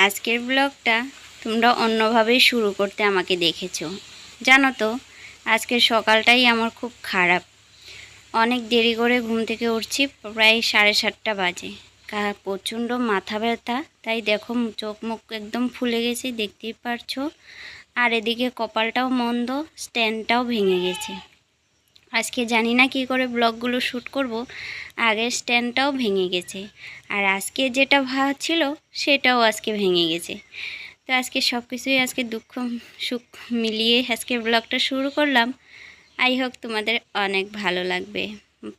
আজকের ব্লগটা তোমরা অন্যভাবেই শুরু করতে আমাকে দেখেছো। জানো তো, আজকের সকালটাই আমার খুব খারাপ। অনেক দেরি করে ঘুম থেকে উঠছি, প্রায় 7:30 বাজে। প্রচণ্ড মাথা ব্যথা, তাই দেখো চোখ মুখ একদম ফুলে গেছে, দেখতেই পারছো। আর এদিকে কপালটাও মন্দ, স্ট্যান্ডটাও ভেঙে গেছে। আজকে জানি না কী করে ব্লগগুলো শ্যুট করব, আগের স্ট্যান্ডটাও ভেঙে গেছে। আর আজকে যেটা ছিল সেটাও আজকে ভেঙে গেছে। তো আজকে সব কিছুই আজকে দুঃখ সুখ মিলিয়ে আজকে ব্লগটা শুরু করলাম। আই হোক তোমাদের অনেক ভালো লাগবে।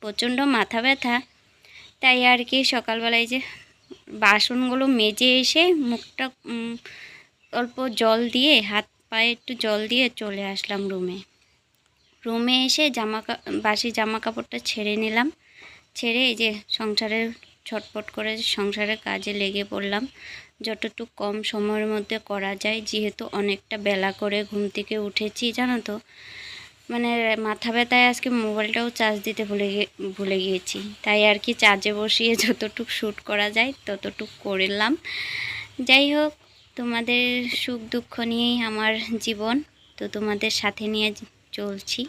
প্রচণ্ড মাথা ব্যথা, তাই আর কি সকালবেলায় যে বাসনগুলো মেজে এসে মুখটা অল্প জল দিয়ে, হাত পায়ে একটু জল দিয়ে চলে আসলাম রুমে এসে বাসি জামা কাপড়টা ছেড়ে নিলাম। ছেড়ে এই যে সংসারের ছটপট করে সংসারের কাজে লেগে পড়লাম, যতটুকু কম সময়ের মধ্যে করা যায়। যেহেতু অনেকটা বেলা করে ঘুম থেকে উঠেছি, জানো তো, মানে মাথা ব্যথায় আজকে মোবাইলটাও চার্জ দিতে ভুলে গিয়েছি। তাই আর কি চার্জে বসিয়ে যতটুকু শ্যুট করা যায় ততটুকু করলাম। যাই হোক, তোমাদের সুখ দুঃখ নিয়েই আমার জীবন, তো তোমাদের সাথে নিয়ে চলছি।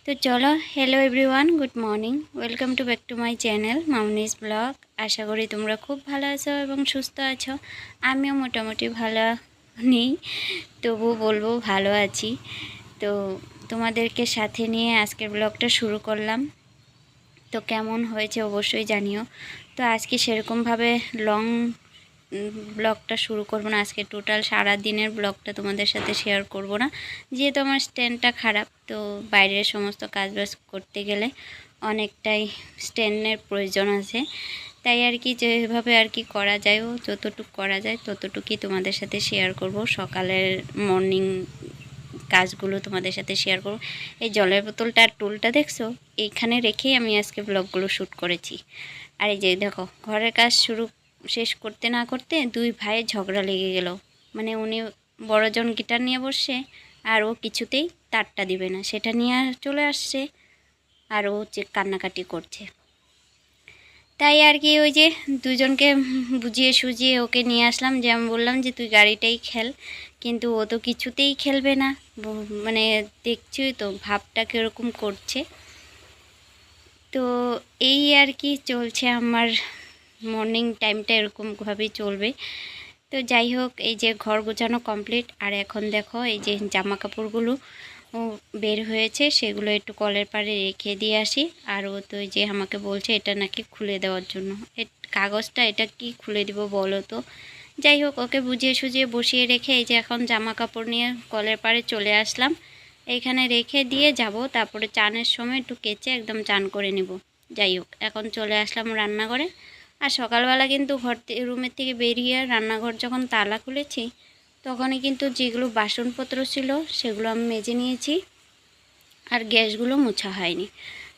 তো চলো, hello everyone, good morning, welcome to back to my channel মামনিস ব্লগ। আশা করি তোমরা খুব ভালো আছো এবং সুস্থ আছো। আমিও মোটামুটি ভালো নেই, তবু বলবো ভালো আছি। তো তোমাদেরকে সাথে নিয়ে আজকের ব্লগটা শুরু করলাম। তো কেমন হয়েছে অবশ্যই জানিও। তো আজকে সেরকমভাবে লং ব্লগটা শুরু করব না, আজকে টোটাল সারা দিনের ব্লগটা তোমাদের সাথে শেয়ার করব না, যেহেতু আমার স্ট্যান্ডটা খারাপ। তো বাইরের সমস্ত কাজবাজ করতে গেলে অনেকটাই স্ট্যান্ডের প্রয়োজন আছে। তাই আর কি যেভাবে আর কি করা যায়, ও যতটুকু করা যায় ততটুকুই তোমাদের সাথে শেয়ার করব। সকালের মর্নিং কাজগুলো তোমাদের সাথে শেয়ার করব। এই জলের বোতলটা আর টুলটা দেখছো, এইখানে রেখেই আমি আজকে ব্লগগুলো শ্যুট করেছি। আর এই যে দেখো, ঘরের কাজ শেষ করতে না করতে দুই ভাইয়ের ঝগড়া লেগে গেল। মানে উনি বড়জন গিটার নিয়ে বসছে, আর ও কিছুতেই তারটা দিবে না, সেটা নিয়ে চলে আসছে, আর ও যে কান্নাকাটি করছে। তাই আর কি ওই যে দুজনকে বুঝিয়ে সুঝিয়ে ওকে নিয়ে আসলাম, যে আমি বললাম যে তুই গাড়িটাই খেল, কিন্তু ও তো কিছুতেই খেলবে না। মানে দেখছই তো ভাবটা কীরকম করছে। তো এই আর কি চলছে আমার মর্নিং টাইমটা, এরকমভাবেই চলবে। তো যাই হোক, এই যে ঘর গোছানো কমপ্লিট। আর এখন দেখো এই যে জামা কাপড়গুলো বের হয়েছে, সেগুলো একটু কলের পাড়ে রেখে দিয়ে আসি। আর ও তো যে আমাকে বলছে এটা নাকি খুলে দেওয়ার জন্য, কাগজটা এটা কি খুলে দিব বলো তো। যাই হোক, ওকে বুঝিয়ে সুঝিয়ে বসিয়ে রেখে এই যে এখন জামা কাপড় নিয়ে কলের পাড়ে চলে আসলাম। এইখানে রেখে দিয়ে যাব, তারপরে চানের সময় একটু কেচে একদম চান করে নেব। যাই হোক, এখন চলে আসলাম রান্নাঘরে। আর সকালবেলা কিন্তু রুমের থেকে বেরিয়ে রান্নাঘর যখন তালা খুলেছি, তখনই কিন্তু যেগুলো বাসনপত্র ছিল সেগুলো আমি মেজে নিয়েছি, আর গ্যাসগুলো মোছা হয়নি।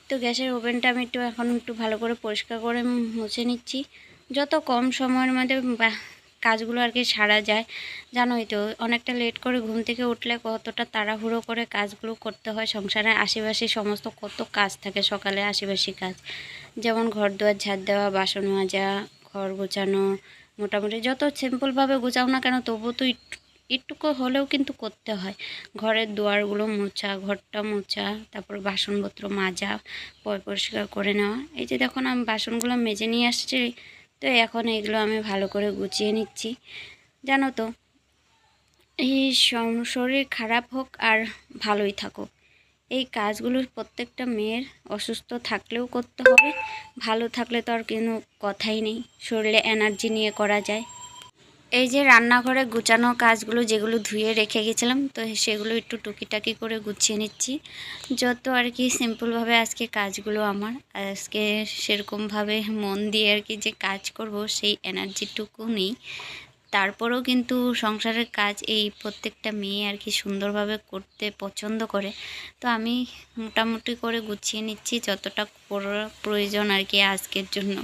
তো গ্যাসের ওভেনটা আমি এখন একটু ভালো করে পরিষ্কার করে মুছে নিচ্ছি, যত কম সময়ের মধ্যে কাজগুলো আর কি সারা যায়। জানোই তো, অনেকটা লেট করে ঘুম থেকে উঠলে কতটা তাড়াহুড়ো করে কাজগুলো করতে হয়। সংসারে আশেপাশে সমস্ত কত কাজ থাকে সকালে, আশেপাশে কাজ, যেমন ঘর দুয়ার ঝাড় দেওয়া, বাসন মাজা, ঘর গোছানো, মোটামুটি যত সিম্পলভাবে গোছাও না কেন তবু তো একটুকু হলেও কিন্তু করতে হয়। ঘরের দুয়ারগুলো মোছা, ঘরটা মোছা, তারপর বাসনপত্র মাজা, পরিষ্কার করে নেওয়া। এই যে দেখুন আমি বাসনগুলো মেজে নিয়ে আসছি, তো এখন এগুলো আমি ভালো করে গুছিয়ে নিচ্ছি। জানো তো, এই শরীর খারাপ হোক আর ভালোই থাকুক, এই কাজগুলো প্রত্যেকটা মেয়ের অসুস্থ থাকলেও করতে হবে, ভালো থাকলে তো আর কোনো কথাই নেই, শরীরে এনার্জি নিয়ে করা যায়। এই যে রান্নাঘরে গুছানো কাজগুলো যেগুলো ধুয়ে রেখে গেছিলাম, তো সেগুলো একটু টুকিটাকি করে গুছিয়ে নিচ্ছি। যত আর কি সিম্পলভাবে আজকে কাজগুলো আমার, আজকে সেরকমভাবে মন দিয়ে আর কি যে কাজ করব সেই এনার্জিটুকু নেই। তারপরেও কিন্তু সংসারের কাজ এই প্রত্যেকটা মেয়ে আর কি সুন্দরভাবে করতে পছন্দ করে। তো আমি মোটামুটি করে গুছিয়ে নিচ্ছি যতটা প্রয়োজন আর কি আজকের জন্য।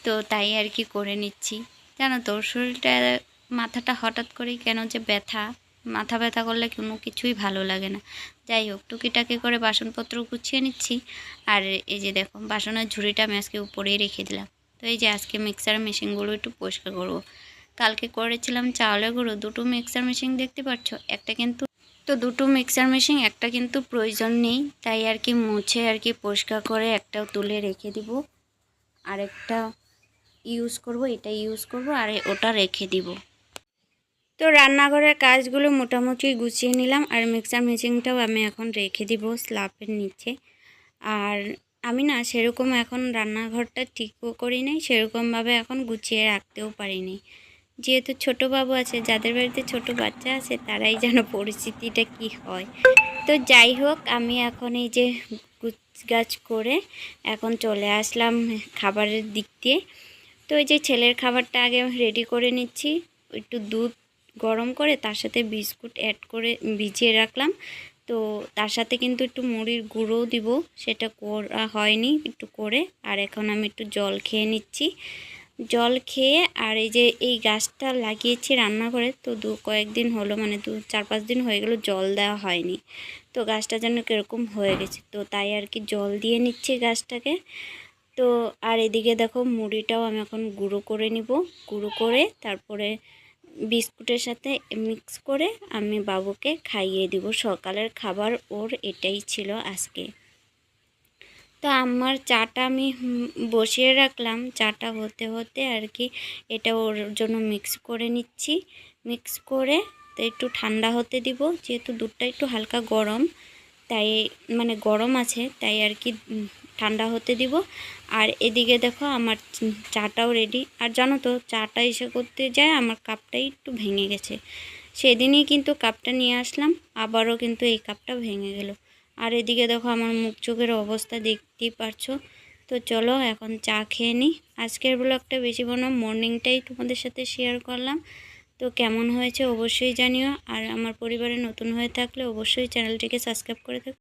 তো তাই আর কি করে নিচ্ছি। জানো তো, শরীরটা মাথাটা হঠাৎ করেই কেন যে মাথা ব্যথা করলে কোনো কিছুই ভালো লাগে না। যাই হোক, টুকিটাকি করে বাসনপত্র গুছিয়ে নিচ্ছি। আর এই যে দেখো, বাসনের ঝুড়িটা আমি আজকে উপরেই রেখে দিলাম। তো এই যে আজকে মিক্সার মেশিনগুলো একটু পরিষ্কার করবো, কালকে করেছিলাম চালের গুঁড়ো, দুটো মিক্সার মেশিন দেখতে পাচ্ছ, একটা কিন্তু তো দুটো মিক্সার মেশিন একটা কিন্তু প্রয়োজন নেই, তাই আর কি মুছে আর কি পরিষ্কার করে একটাও তুলে রেখে দিব, আরেকটা ইউজ করব, এটা ইউজ করব আর ওটা রেখে দিব। তো রান্নাঘরের কাজগুলো মোটামুটি গুছিয়ে নিলাম, আর মিক্সার মেশিনটাও আমি এখন রেখে দিব স্ল্যাবের নিচে। আর আমি না সেরকম এখন রান্নাঘরটা ঠিকও করি নাই, সেরকমভাবে এখন গুছিয়ে রাখতেও পারিনি, যেহেতু ছোট বাবু আছে, যাদের বাড়িতে ছোট বাচ্চা আছে তারাই জানো পরিস্থিতিটা কি হয়। তো যাই হোক, আমি এখন এই যে গুছগাছ করে এখন চলে আসলাম খাবারের দিক দিয়ে। তো এই যে ছেলের খাবারটা আগে রেডি করে নিচ্ছি, একটু দুধ গরম করে তার সাথে বিস্কুট অ্যাড করে ভিজিয়ে রাখলাম। তো তার সাথে কিন্তু একটু মুড়ির গুঁড়োও দিব, সেটা করা হয়নি, একটু করে। আর এখন আমি একটু জল খেয়ে নিচ্ছি। জল খেয়ে আর এই যে এই গাছটা লাগিয়েছি রান্নাঘরে, তো কয়েকদিন হলো, মানে 4-5 দিন হয়ে গেল জল দেওয়া হয়নি। তো গাছটা যেন কীরকম হয়ে গেছে, তো তাই আর কি জল দিয়ে নিচ্ছি গাছটাকে। তো আর এদিকে দেখো মুড়িটাও আমি এখন গুঁড়ো করে নিব, গুঁড়ো করে তারপরে বিস্কুটের সাথে মিক্স করে আমি বাবুকে খাইয়ে দিব। সকালের খাবার ওর এটাই ছিল আজকে। তো আমার চাটা আমি বসিয়ে রাখলাম, চাটা হতে হতে আর কি এটা ওর জন্য মিক্স করে নিচ্ছি। মিক্স করে তো একটু ঠান্ডা হতে দিব, যেহেতু দুধটা একটু হালকা গরম, তাই মানে গরম আছে, তাই আর কি ঠান্ডা হতে দিব। আর এদিকে দেখো আমার চাটাও রেডি। আর জানো তো চাটা এসে করতে যায় আমার কাপটাই একটু ভেঙে গেছে, সেদিনই কিন্তু কাপটা নিয়ে আসলাম, আবারও কিন্তু এই কাপটা ভেঙে গেল। আর এদিকে দেখো আমার মুখ চোখের অবস্থা দেখতেই পারছো। তো চলো এখন চা খেয়ে নিই। আজকের ব্লগটা বেশি বড় না, মর্নিংটাই তোমাদের সাথে শেয়ার করলাম। তো কেমন হয়েছে অবশ্যই জানিও, আর আমার পরিবারে নতুন হয়ে থাকলে অবশ্যই চ্যানেলটিকে সাবস্ক্রাইব করে থাকো।